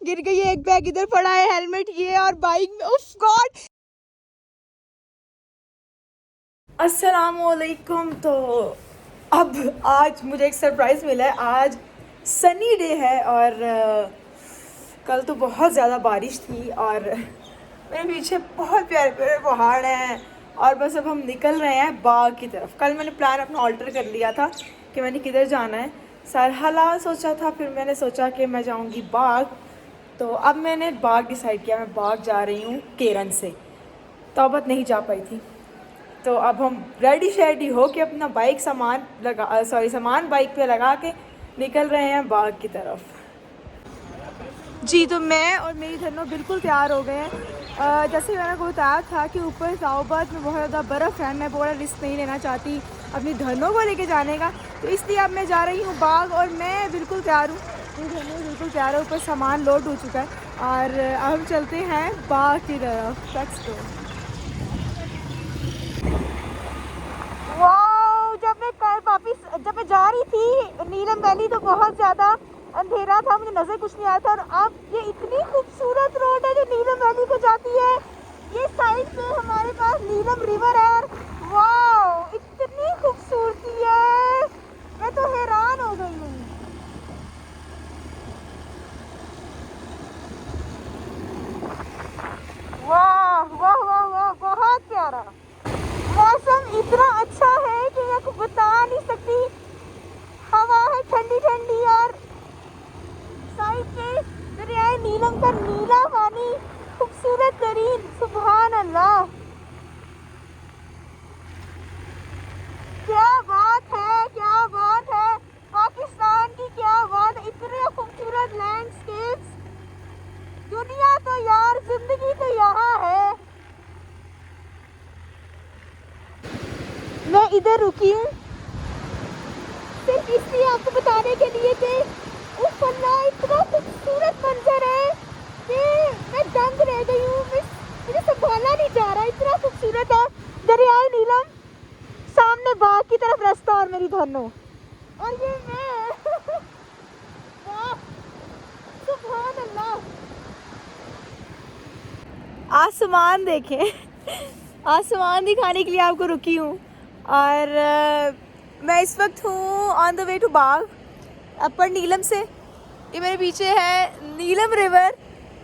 गिर गई है, एक बैग इधर पड़ा है, हेलमेट ये और बाइक में, उफ गॉड। अस्सलामुअलैकुम। तो अब आज मुझे एक सरप्राइज़ मिला है। आज सनी डे है और कल तो बहुत ज़्यादा बारिश थी और मेरे पीछे बहुत प्यारे प्यारे पहाड़ हैं और बस अब हम निकल रहे हैं बाग की तरफ। कल मैंने प्लान अपना ऑल्टर कर लिया था कि मैंने किधर जाना है, सरहला सोचा था, फिर मैंने सोचा कि मैं जाऊंगी बाग। तो अब मैंने बाग डिसाइड किया, मैं बाग जा रही हूँ केरन से। तौबत नहीं जा पाई थी, तो अब हम रेडी शेडी हो के अपना बाइक सामान बाइक पे लगा के निकल रहे हैं बाग की तरफ। जी, तो मैं और मेरी धनो बिल्कुल तैयार हो गए हैं। जैसे मैंने को बताया था कि ऊपर साओबाद में बहुत ज़्यादा बर्फ़ है, मैं बड़ा रिस्क नहीं लेना चाहती अपनी धनों को लेके जाने का, तो इसलिए अब मैं जा रही हूँ बाग और मैं बिल्कुल तैयार हूँ। मेरी धनो बिल्कुल तैयार है, ऊपर सामान लोड हो चुका है और अब हम चलते हैं बाग की तरफ। Let's go. वाह, जब मैं जा रही थी नीलम वैली तो बहुत ज़्यादा अंधेरा था, मुझे नज़र कुछ नहीं आया था। और अब ये इतनी खूबसूरत रोड है जो नीलम वैली को जाती है। ये साइड पे हमारे पास नीलम रिवर है। वाह, इतनी खूबसूरती है, मैं तो हैरान हो गई हूँ। वाह वाह वाह वाह, बहुत प्यारा मौसम, इतना अच्छा है कि मैं आपको बता नहीं सकती। हवा है ठंडी ठंडी और साइड पे दरियाए नीलम का नीला पानी, खूबसूरत तरीन, सुभान अल्लाह, क्या बात है, क्या बात है। पाकिस्तान की क्या बात है, इतने खूबसूरत लैंडस्केप्स। दुनिया तो यार, जिंदगी तो यहाँ है। मैं इधर रुकी हूँ सिर्फ इसलिए आपको बताने के लिए कि उफ अल्लाह, इतना खूबसूरत मंजर है कि मैं दंग रह गई हूँ। मुझे संभाला नहीं जा रहा, इतना खूबसूरत है। दरियाए नीलम, सामने बाग की तरफ रास्ता और मेरी धनो, और ये मैं वाह, सुभान अल्लाह। आसमान देखें आसमान दिखाने के लिए आपको रुकी हूँ और मैं इस वक्त हूँ ऑन द वे टू बाग अपर नीलम से। ये मेरे पीछे है नीलम रिवर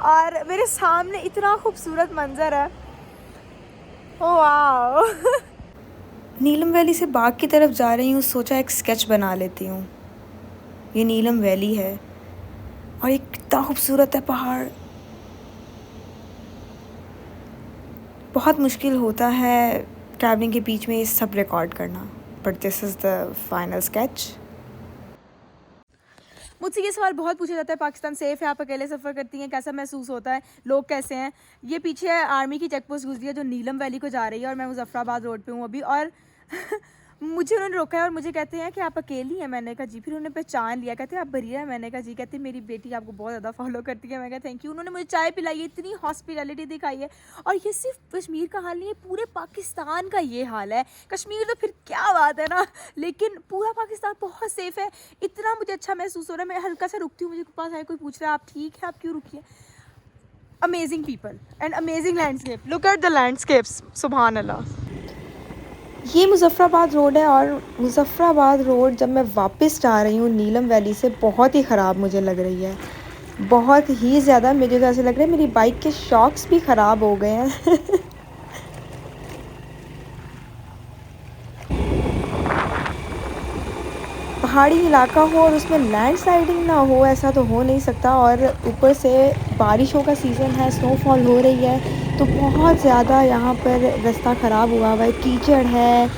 और मेरे सामने इतना खूबसूरत मंजर है। ओह वाह नीलम वैली से बाग की तरफ जा रही हूँ, सोचा एक स्केच बना लेती हूँ। ये नीलम वैली है और ये कितना खूबसूरत है पहाड़। बहुत मुश्किल होता है ट्रैवलिंग के बीच में ये सब रिकॉर्ड करना, but this is the final sketch. मुझसे ये सवाल बहुत पूछा जाता है, पाकिस्तान सेफ़ है, आप अकेले सफ़र करती हैं, कैसा महसूस होता है, लोग कैसे हैं। ये पीछे आर्मी की चेक पोस्ट गुजरी है जो नीलम वैली को जा रही है और मैं मुजफ्फराबाद रोड पे हूँ अभी। और मुझे उन्होंने रोका है और मुझे कहते हैं कि आप अकेली हैं। मैंने कहा जी। फिर उन्होंने पहचान लिया, कहते हैं आप बरिया हैं। मैंने कहा जी। कहते हैं मेरी बेटी आपको बहुत ज़्यादा फॉलो करती है। मैं कहा थैंक यू। उन्होंने मुझे चाय पिलाई है, इतनी हॉस्पिटैलिटी दिखाई है। और ये सिर्फ कश्मीर का हाल नहीं है, पूरे पाकिस्तान का ये हाल है। कश्मीर तो फिर क्या बात है ना, लेकिन पूरा पाकिस्तान बहुत सेफ़ है। इतना मुझे अच्छा महसूस हो रहा है। मैं हल्का सा रुकती हूँ, मुझे पास आए कोई पूछ रहा है आप ठीक है, आप क्यों रुकी है। Amazing people and amazing landscape, look at the landscapes, सुभान अल्लाह। ये मुजफ्फराबाद रोड है और मुजफ्फराबाद रोड जब मैं वापस जा रही हूँ नीलम वैली से, बहुत ही ख़राब मुझे लग रही है, बहुत ही ज़्यादा। मुझे तो ऐसे लग रहा है मेरी बाइक के शॉक्स भी ख़राब हो गए हैं पहाड़ी इलाका हो और उसमें लैंडस्लाइडिंग ना हो, ऐसा तो हो नहीं सकता। और ऊपर से बारिशों का सीज़न है, स्नोफॉल हो रही है, तो बहुत ज़्यादा यहाँ पर रास्ता ख़राब हुआ हुआ है, कीचड़ है,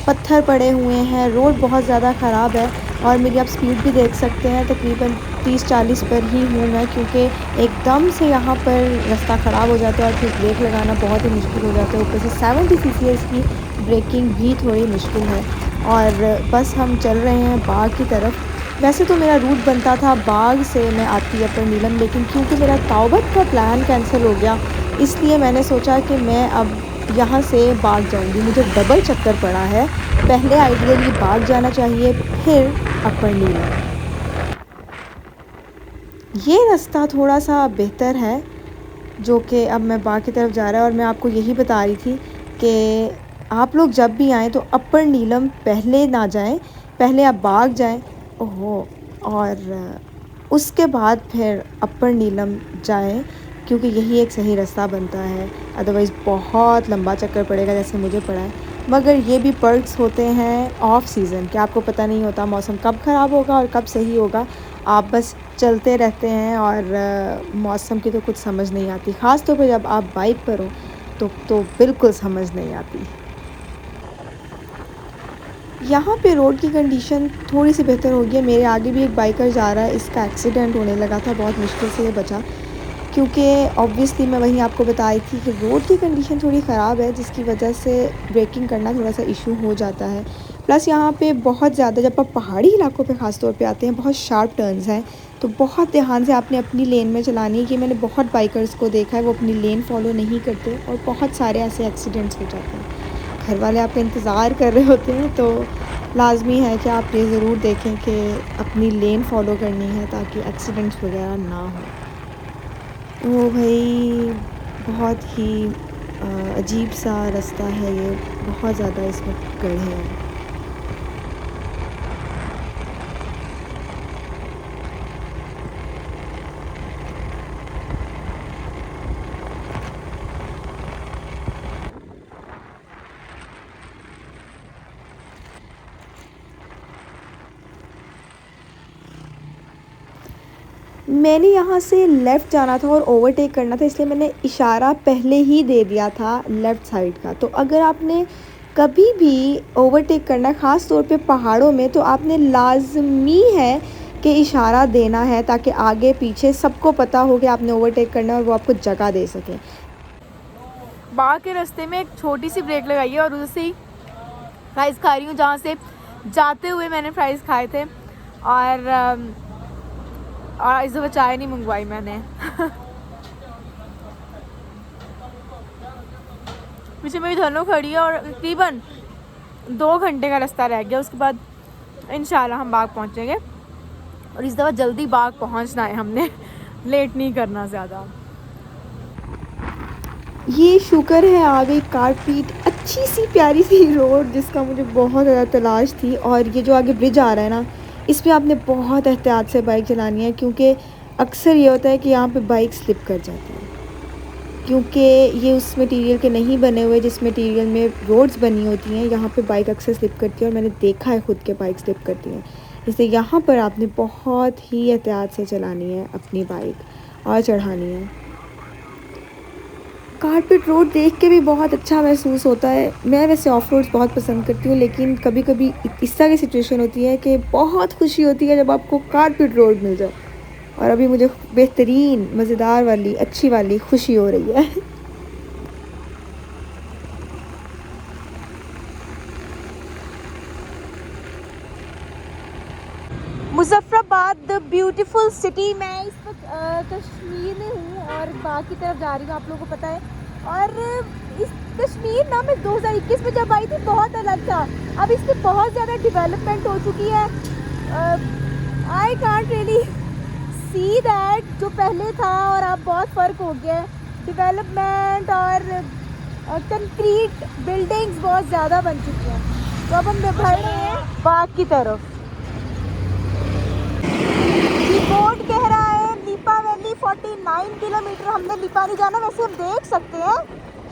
पत्थर पड़े हुए हैं, रोड बहुत ज़्यादा ख़राब है। और मेरी आप स्पीड भी देख सकते हैं, तकरीबन 30-40 पर ही हूँ मैं, क्योंकि एकदम से यहाँ पर रास्ता ख़राब हो जाता है और फिर ब्रेक लगाना बहुत ही मुश्किल हो जाता है। ऊपर से 70 cc की ब्रेकिंग भी थोड़ी मुश्किल है। और बस हम चल रहे हैं बाग की तरफ। वैसे तो मेरा रूट बनता था बाग से मैं आती अपर नीलम, लेकिन क्योंकि मेरा तौबत का प्लान कैंसिल हो गया, इसलिए मैंने सोचा कि मैं अब यहाँ से बाग जाऊँगी। मुझे डबल चक्कर पड़ा है, पहले आइडियली बाग जाना चाहिए, फिर अपर नीलम। ये रास्ता थोड़ा सा बेहतर है जो कि अब मैं बाग की तरफ जा रहा है। और मैं आपको यही बता रही थी कि आप लोग जब भी आएँ तो अपर नीलम पहले ना जाएं, पहले आप बाग जाएं। ओहो, और उसके बाद फिर अपर नीलम जाएं, क्योंकि यही एक सही रास्ता बनता है। अदरवाइज़ बहुत लंबा चक्कर पड़ेगा जैसे मुझे पड़ा है। मगर ये भी पर्क्स होते हैं ऑफ सीज़न कि आपको पता नहीं होता मौसम कब ख़राब होगा और कब सही होगा। आप बस चलते रहते हैं और मौसम की तो कुछ समझ नहीं आती, ख़ास तौर पे जब आप बाइक पर हो तो बिल्कुल समझ नहीं आती। यहाँ पे रोड की कंडीशन थोड़ी सी बेहतर हो गई है। मेरे आगे भी एक बाइकर जा रहा है, इसका एक्सीडेंट होने लगा था, बहुत मुश्किल से ये बचा, क्योंकि ऑब्वियसली मैं वहीं आपको बताई थी कि रोड की कंडीशन थोड़ी ख़राब है, जिसकी वजह से ब्रेकिंग करना थोड़ा सा इशू हो जाता है। प्लस यहाँ पे बहुत ज़्यादा, जब आप पहाड़ी इलाकों पे ख़ास तौर पे आते हैं, बहुत शार्प टर्न्स हैं, तो बहुत ध्यान से आपने अपनी लेन में चलानी है। कि मैंने बहुत बाइकर्स को देखा है वो अपनी लेन फॉलो नहीं करते और बहुत सारे ऐसे एक्सीडेंट्स हो जाते हैं। घर वाले आपका इंतज़ार कर रहे होते हैं, तो लाजमी है कि आप ये ज़रूर देखें कि अपनी लेन फॉलो करनी है ताकि एक्सीडेंट्स वगैरह ना हो। वो भाई बहुत ही अजीब सा रास्ता है ये, बहुत ज़्यादा इसमें गड्ढे हैं। मैंने यहाँ से लेफ़्ट जाना था और ओवरटेक करना था, इसलिए मैंने इशारा पहले ही दे दिया था लेफ़्ट साइड का। तो अगर आपने कभी भी ओवरटेक करना है, ख़ास तौर पे पहाड़ों में, तो आपने लाज़मी है कि इशारा देना है ताकि आगे पीछे सबको पता हो कि आपने ओवरटेक करना है और वो आपको जगह दे सकें। बाग के रास्ते में एक छोटी सी ब्रेक लगाई है और उधर से ही फ्राइज़ खा रही हूँ, जहाँ से जाते हुए मैंने फ्राइज़ खाए थे। और इस दफ़ा चाय नहीं मंगवाई मैंने। पीछे मेरी धनो खड़ी है और तकरीबन 2 घंटे का रास्ता रह गया, उसके बाद इंशाल्लाह हम बाग पहुंचेंगे। और इस दफ़ा जल्दी बाग पहुंचना है हमने, लेट नहीं करना ज़्यादा। ये शुक्र है आ गई कारपीट, अच्छी सी प्यारी सी रोड जिसका मुझे बहुत ज़्यादा तलाश थी। और ये जो आगे ब्रिज आ रहा है ना, इस पर आपने बहुत एहतियात से बाइक चलानी है, क्योंकि अक्सर ये होता है कि यहाँ पे बाइक स्लिप कर जाती है, क्योंकि ये उस मटेरियल के नहीं बने हुए जिस मटेरियल में रोड्स बनी होती हैं। यहाँ पे बाइक अक्सर स्लिप करती है और मैंने देखा है खुद के बाइक स्लिप करती हैं। इसलिए यहाँ पर आपने बहुत ही एहतियात से चलानी है अपनी बाइक और चढ़ानी है। कारपेट रोड देख के भी बहुत अच्छा महसूस होता है। मैं वैसे ऑफ रोड्स बहुत पसंद करती हूँ, लेकिन कभी कभी इस तरह की सिचुएशन होती है कि बहुत खुशी होती है जब आपको कारपेट रोड मिल जाए। और अभी मुझे बेहतरीन मज़ेदार वाली अच्छी वाली खुशी हो रही है। Muzaffarabad beautiful city. मैं इस वक्त कश्मीर में हूँ और बाग की तरफ जा रही हूँ, आप लोगों को पता है। और इस कश्मीर ना मैं 2021 में जब आई थी बहुत अलग था, अब इसकी बहुत ज़्यादा डेवलपमेंट हो चुकी है। I can't really see that जो पहले था और अब बहुत फ़र्क हो गया है। डेवलपमेंट और कंक्रीट बिल्डिंग्स बहुत ज़्यादा बन चुकी हैं। तो अब हम बढ़ रहे हैं बाग की तरफ। बोर्ड कह रहा है लिपा वैली 49 किलोमीटर, हमने लिपा नहीं जाना। वैसे हम देख सकते हैं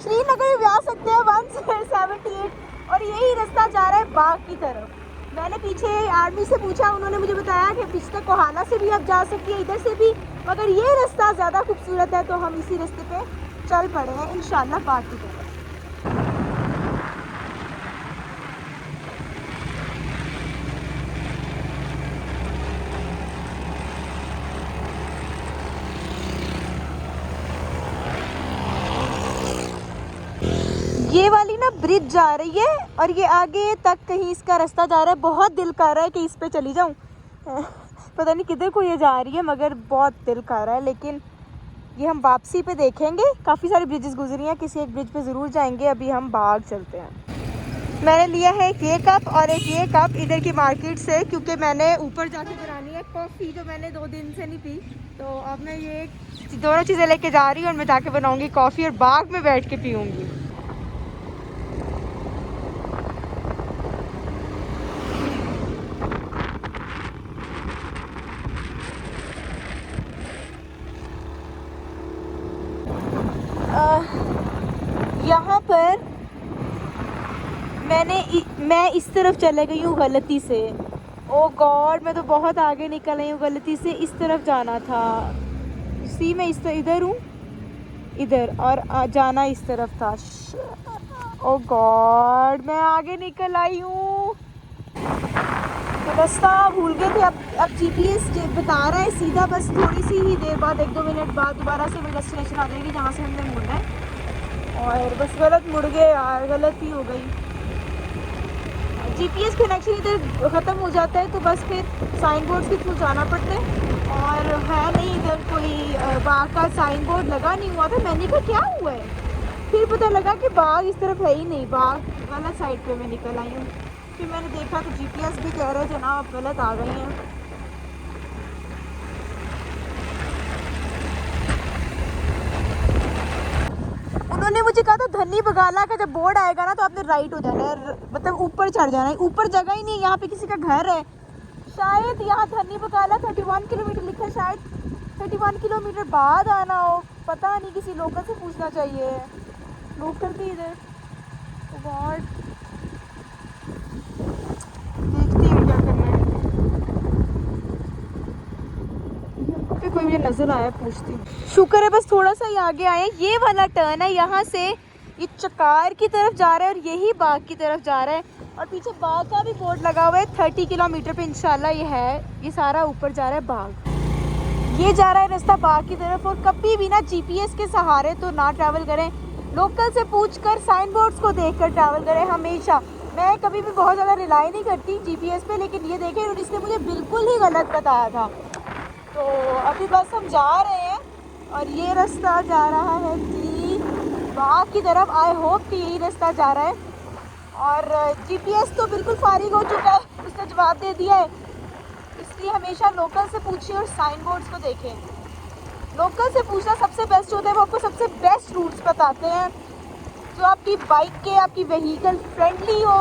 श्रीनगर भी जा सकते हैं 178, और यही रास्ता जा रहा है बाग की तरफ। मैंने पीछे आर्मी से पूछा, उन्होंने मुझे बताया कि पीछे कोहाना से भी आप जा सकती है, इधर से भी, मगर ये रास्ता ज़्यादा खूबसूरत है तो हम इसी रास्ते पे चल पड़े हैं इंशाल्लाह बाग की तरफ। ये वाली ना ब्रिज जा रही है और ये आगे तक कहीं इसका रास्ता जा रहा है। बहुत दिल कर रहा है कि इस पे चली जाऊं, पता नहीं किधर को ये जा रही है, मगर बहुत दिल कर रहा है। लेकिन ये हम वापसी पे देखेंगे, काफ़ी सारी ब्रिजेस गुजरी हैं, किसी एक ब्रिज पे ज़रूर जाएंगे। अभी हम बाग चलते हैं। मैंने लिया है एक ये कप और एक ये कप इधर की मार्केट से, क्योंकि मैंने ऊपर जाके बनानी है ब्लैक कॉफ़ी जो मैंने 2 दिन से नहीं पी, तो अब मैं ये दोनों चीज़ें लेके जा रही हूँ और मैं जाके बनाऊँगी कॉफ़ी और बाग में बैठ के पीऊँगी। यहाँ पर मैं इस तरफ चले गई हूँ गलती से। ओ गॉड, मैं तो बहुत आगे निकल आई हूँ गलती से। इस तरफ जाना था। सी मैं इधर हूँ, इधर, और जाना इस तरफ था। ओ गॉड, मैं आगे निकल आई हूँ। तो रास्ता भूल गए थे। अब जीपीएस बता रहा है सीधा, बस थोड़ी सी ही देर बाद, 1-2 मिनट बाद दोबारा से वो डेस्टिनेशन आ जाएगी जहाँ से हमने मुड़ना है। और बस गलत मुड़ गए यार, गलती हो गई। जीपीएस कनेक्शन इधर ख़त्म हो जाता है तो बस फिर साइन बोर्ड के थ्रू जाना पड़ता है। और है नहीं इधर कोई बाग का साइन बोर्ड लगा नहीं हुआ था। मैंने कहा क्या हुआ है, फिर पता लगा कि बाग इस तरफ है ही नहीं, बाग गलत साइड पे मैं निकल आई हूँ। फिर मैंने देखा तो जीपीएस भी कह रहे जनाब आप गलत आ गई हैं। उन्होंने मुझे कहा था धन्नी बगाला का जब बोर्ड आएगा ना तो आपने राइट हो जाना है, मतलब ऊपर चढ़ जाना है। ऊपर जगह ही नहीं है, यहाँ पे किसी का घर है शायद। यहाँ धन्नी बगाला 31 किलोमीटर लिखा है, शायद 31 किलोमीटर बाद आना हो, पता नहीं, किसी लोकल से पूछना चाहिए। लोकल भी इधर गॉड, देखती हूँ क्या करना है। फिर कोई मुझे नजर आया, पूछती। शुक्र है बस थोड़ा सा ही आगे आए। ये वाला टर्न है, यहाँ से ये चकार की तरफ जा रहा है और यही बाग की तरफ जा रहा है। और पीछे बाग का भी बोर्ड लगा हुआ है 30 किलोमीटर पे इंशाल्लाह ये है। ये सारा ऊपर जा रहा है बाग, ये जा रहा है रास्ता बाग की तरफ। और कभी भी ना जीपीएस के सहारे तो ना ट्रैवल करें, लोकल से पूछकर साइन बोर्ड्स को देखकर ट्रैवल करें हमेशा। मैं कभी भी बहुत ज़्यादा रिलाई नहीं करती जीपीएस पे, लेकिन ये देखें इसने मुझे बिल्कुल ही गलत बताया था। तो अभी बस हम जा रहे हैं और ये रास्ता जा रहा है जी बाग की तरफ। आई होप कि यही रास्ता जा रहा है। और जीपीएस तो बिल्कुल फारिग हो चुका है, उसने जवाब दे दिया है। इसलिए हमेशा लोकल से पूछिए और साइन बोर्ड्स को देखें। लोकल से पूछना सबसे बेस्ट होता है, वो आपको सबसे बेस्ट रूट्स बताते हैं जो आपकी बाइक के, आपकी व्हीकल फ्रेंडली हो।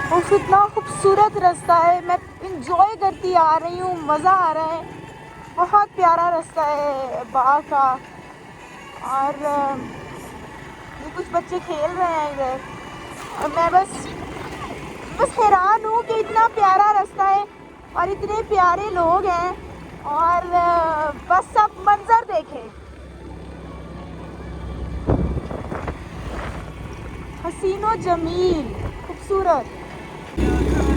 और इतना खूबसूरत रास्ता है, मैं इंजॉय करती आ रही हूँ, मज़ा आ रहा है। बहुत प्यारा रास्ता है बाग का। और ये कुछ बच्चे खेल रहे हैं इधर और मैं बस हैरान हूँ कि इतना प्यारा रास्ता है और इतने प्यारे लोग हैं। और बस सब मंजर देखें, हसीनो जमील, खूबसूरत।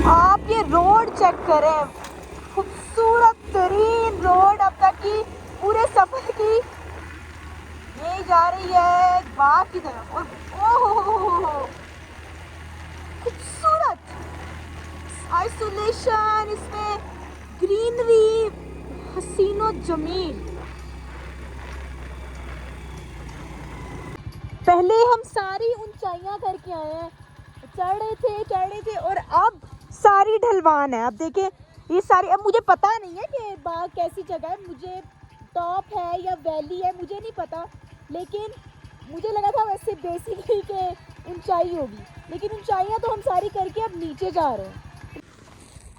आप ये रोड चेक करें, खूबसूरत तरीन रोड अब तक की पूरे सफर की। ये जा रही है बाग की तरफ और ओह खूबसूरत आइसोलेशन, इसमें ग्रीनरी, हसीनो जमील। पहले हम सारी ऊंचाइयां करके आए हैं, चढ़े थे और अब सारी ढलवान है। अब देखें ये सारी, अब मुझे पता नहीं है कि बाग कैसी जगह है, मुझे टॉप है या वैली है मुझे नहीं पता, लेकिन मुझे लगा था वैसे बेसिकली कि ऊंचाई होगी, लेकिन ऊंचाइयां तो हम सारी करके अब नीचे जा रहे हैं।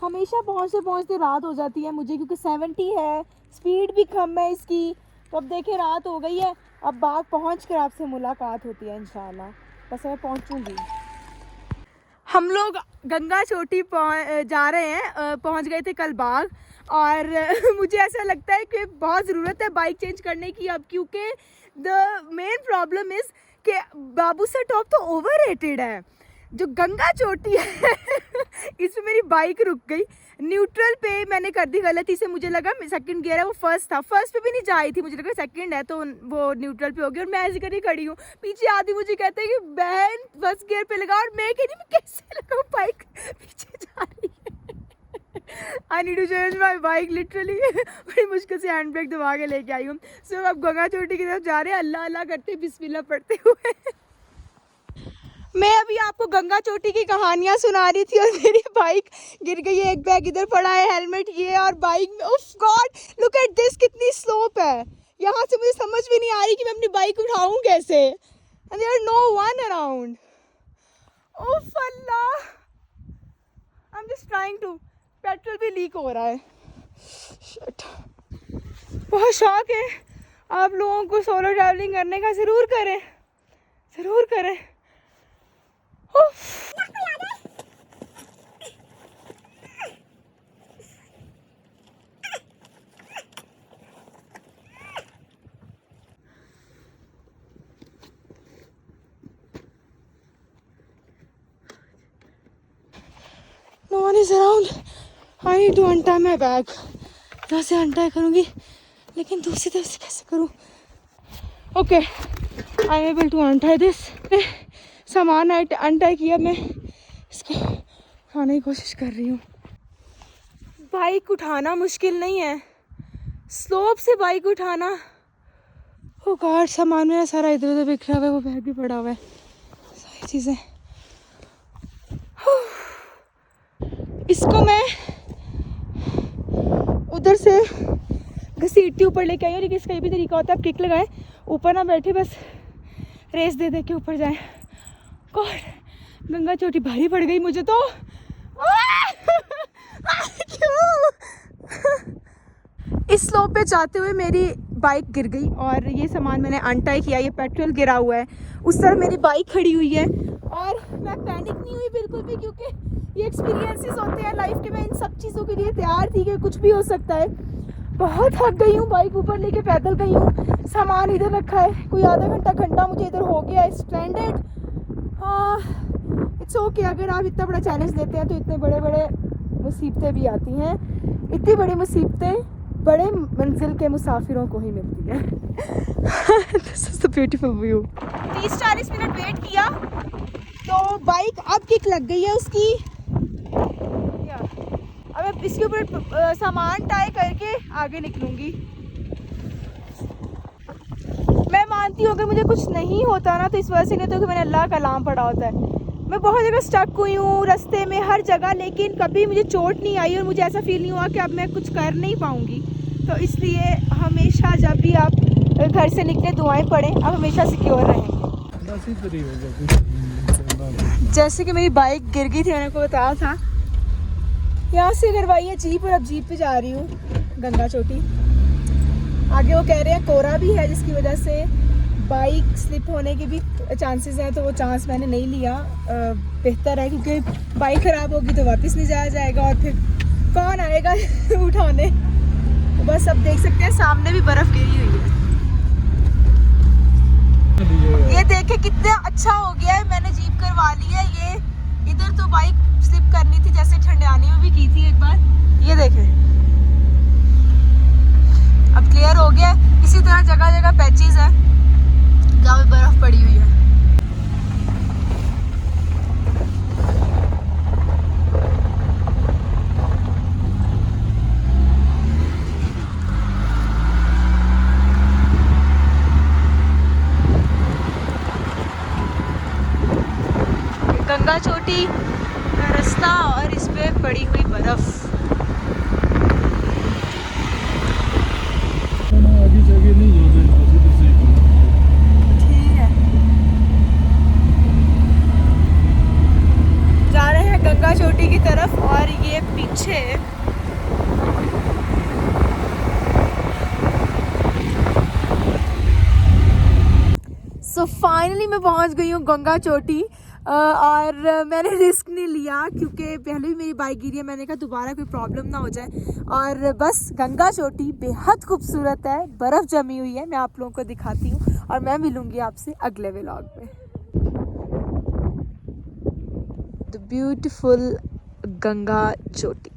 हमेशा पहुँचते पहुँचते रात हो जाती है मुझे, क्योंकि 70 है, स्पीड भी कम है इसकी। तो अब देखें रात हो गई है, अब बाग पहुँच कर आपसे मुलाकात होती है इंशाल्लाह। बस मैं पहुँचूँगी। हम लोग गंगा चोटी जा रहे हैं, पहुंच गए थे कल बाग। और मुझे ऐसा लगता है कि बहुत ज़रूरत है बाइक चेंज करने की अब, क्योंकि द मेन प्रॉब्लम इज़ कि बाबूसर टॉप तो ओवररेटेड है। जो गंगा चोटी है इसमें मेरी बाइक रुक गई न्यूट्रल पे। मैंने कर दी गलती से, मुझे लगा सेकंड गियर है, वो फर्स्ट था, फर्स्ट पे भी नहीं जा रही थी, मुझे लगा सेकंड है तो वो न्यूट्रल पे हो गया और मैं ऐसे करके खड़ी हूँ। पीछे आदमी मुझे कहते हैं कि बहन फर्स्ट गियर पे लगा, और मैं कह रही मैं कैसे लगाऊँ, बाइक पीछे जा रही है। I need to change my bike literally. बड़ी मुश्किल से हैंड ब्रेक दबा के लेके आई हूँ। सो अब गंगा चोटी की तरफ जा रहे हैं, अल्लाह अल्लाह करते बिस्मिल्लाह पढ़ते हुए। मैं अभी आपको गंगा चोटी की कहानियाँ सुना रही थी और मेरी बाइक गिर गई है। एक बैग इधर पड़ा है, हेलमेट ये, और बाइक में उफ गॉड लुक एट दिस, कितनी स्लोप है। यहाँ से मुझे समझ भी नहीं आ रही कि मैं अपनी बाइक उठाऊँ कैसे। And there are no one around. उफ Allah, I am just trying to, petrol भी लीक हो रहा है। शिट। बहुत शौक है आप लोगों को सोलो ट्रैवलिंग करने का, ज़रूर करें, ज़रूर करें। No one is around. I need to untie my bag. यहाँ से अनटाई करूँगी, लेकिन दूसरी तरफ से कैसे करूँ? Okay, I am able to untie this. सामान अनटाई किया, मैं इसको उठाने की कोशिश कर रही हूँ। बाइक उठाना मुश्किल नहीं है, स्लोप से बाइक उठाना। ओ गॉड, सामान मेरा सारा इधर उधर बिखरा हुआ है, वो बैग भी पड़ा हुआ है, सारी चीज़ें। इसको मैं उधर से घसीटती ऊपर लेके आई हूँ, लेकिन इसका ये भी तरीका होता है, आप किक लगाएं, ऊपर ना बैठे, बस रेस दे दे के ऊपर जाएं। गॉड, गंगा चोटी भारी पड़ गई मुझे तो। क्यों? इस स्लोप पे जाते हुए मेरी बाइक गिर गई और ये सामान मैंने अनटाई किया, ये पेट्रोल गिरा हुआ है, उस तरफ मेरी बाइक खड़ी हुई है और मैं पैनिक नहीं हुई बिल्कुल भी, क्योंकि ये एक्सपीरियंसेस होते हैं लाइफ के। मैं इन सब चीज़ों के लिए तैयार थी कि कुछ भी हो सकता है। बहुत थक गई हूँ, बाइक ऊपर लेके पैदल गई हूँ, सामान इधर रखा है, कोई आधा घंटा मुझे इधर हो गया है स्ट्रैंडेड। इट्स ओके, अगर आप इतना बड़ा चैलेंज लेते हैं तो इतने बड़े बड़े मुसीबतें भी आती हैं। इतनी बड़ी मुसीबतें बड़े मंजिल के मुसाफिरों को ही मिलती है। This is the beautiful view. 30-40 minute wait किया तो बाइक अब किक लग गई है उसकी। अब इसके ऊपर सामान टाई करके आगे निकलूंगी। मैं मानती हूँ अगर मुझे कुछ नहीं होता ना तो इस वजह से नहीं, तो कि मैंने अल्लाह का कलाम पढ़ा होता है। मैं बहुत जगह स्टक हुई हूँ रास्ते में, हर जगह, लेकिन कभी मुझे चोट नहीं आई और मुझे ऐसा फील नहीं हुआ कि अब मैं कुछ कर नहीं पाऊँगी। तो इसलिए हमेशा जब भी आप घर से निकले दुआएं पढ़ें, आप हमेशा सिक्योर रहेंगे। जैसे कि मेरी बाइक गिर गई थी, मैंने आपको बताया था, यहाँ से करवाई है जीप और अब जीप पे जा रही हूँ गंगा चोटी। आगे वो कह रहे हैं कोहरा भी है जिसकी वजह से बाइक स्लिप होने के भी चांसेस हैं, तो वो चांस मैंने नहीं लिया। बेहतर है, क्योंकि बाइक ख़राब होगी तो वापस नहीं जाया जाएगा और फिर कौन आएगा उठाने। तो बस अब देख सकते हैं सामने भी बर्फ़ गिरी हुई है। ये देखे कितना अच्छा हो गया है, मैंने जीप करवा ली है। ये इधर तो बाइक स्लिप करनी थी जैसे ठंडियाने में भी की थी एक बार, ये देखें अब क्लियर हो गया। इसी तरह जगह जगह पैचेस है जहाँ पे बर्फ पड़ी हुई है। गंगा चोटी का रास्ता और इस पे पड़ी हुई बर्फ। ठीक है, जा रहे हैं गंगा चोटी की तरफ और ये पीछे सो फाइनली मैं पहुंच गई हूँ गंगा चोटी। और मैंने रिस्क नहीं लिया क्योंकि पहले भी मेरी बाइक गिरी है, मैंने कहा दोबारा कोई प्रॉब्लम ना हो जाए। और बस गंगा चोटी बेहद खूबसूरत है, बर्फ़ जमी हुई है, मैं आप लोगों को दिखाती हूँ और मैं मिलूँगी आपसे अगले व्लॉग में। द ब्यूटीफुल गंगा चोटी।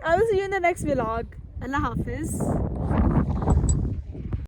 I will see you in the next vlog. Allah Hafiz.